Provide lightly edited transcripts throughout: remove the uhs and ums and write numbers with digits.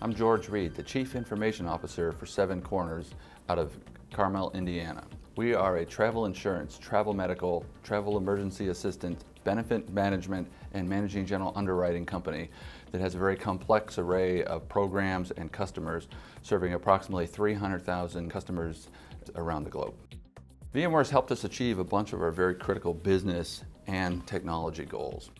I'm George Reed, the Chief Information Officer for Seven Corners out of Carmel, Indiana. We are a travel insurance, travel medical, travel emergency assistant, benefit management, and managing general underwriting company that has a very complex array of programs and customers, serving approximately 300,000 customers around the globe. VMware has helped us achieve a bunch of our very critical business and technology goals.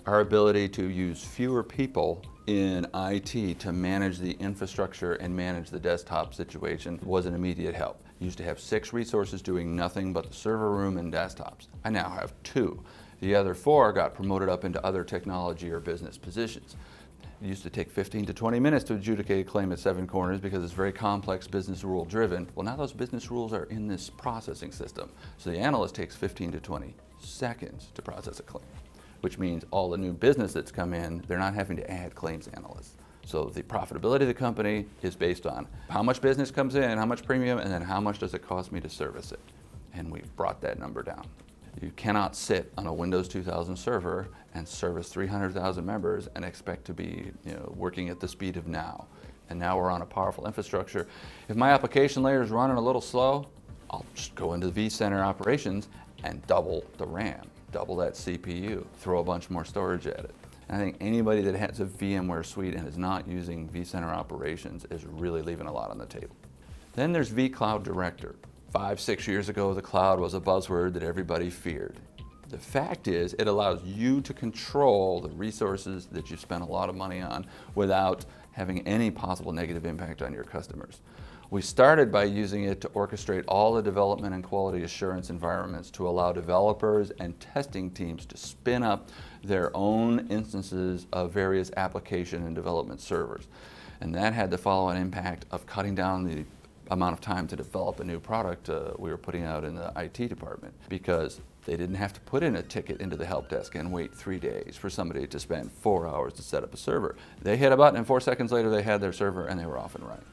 Our ability to use fewer people in IT to manage the infrastructure and manage the desktop situation was an immediate help. Used to have 6 resources doing nothing but the server room and desktops. I now have 2. The other 4 got promoted up into other technology or business positions. It used to take 15 to 20 minutes to adjudicate a claim at Seven Corners because it's very complex, business rule driven. Well, now those business rules are in this processing system. So the analyst takes 15 to 20 seconds to process a claim, which means all the new business that's come in, they're not having to add claims analysts. So the profitability of the company is based on how much business comes in, how much premium, and then how much does it cost me to service it. And we've brought that number down. You cannot sit on a Windows 2000 server and service 300,000 members and expect to be working at the speed of now. And now we're on a powerful infrastructure. If my application layer is running a little slow, I'll just go into the vCenter operations and double the RAM, double that CPU, throw a bunch more storage at it. And I think anybody that has a VMware suite and is not using vCenter operations is really leaving a lot on the table. Then there's vCloud Director. 5-6 years ago, the cloud was a buzzword that everybody feared. The fact is, it allows you to control the resources that you spent a lot of money on without having any possible negative impact on your customers. We started by using it to orchestrate all the development and quality assurance environments to allow developers and testing teams to spin up their own instances of various application and development servers. And that had the follow-on impact of cutting down the amount of time to develop a new product we were putting out in the IT department, because they didn't have to put in a ticket into the help desk and wait 3 days for somebody to spend 4 hours to set up a server. They hit a button and 4 seconds later they had their server and they were off and running.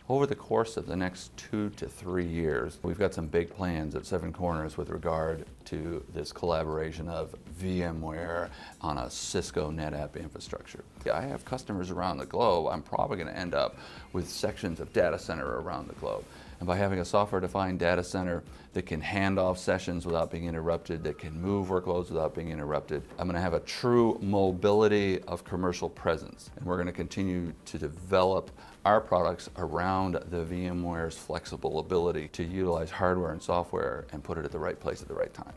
Over the course of the next 2 to 3 years, we've got some big plans at Seven Corners with regard to this collaboration of VMware on a Cisco NetApp infrastructure. I have customers around the globe. I'm probably going to end up with sections of data center around the globe. And by having a software-defined data center that can hand off sessions without being interrupted, that can move workloads without being interrupted, I'm going to have a true mobility of commercial presence. And we're going to continue to develop our products around the VMware's flexible ability to utilize hardware and software and put it at the right place at the right time.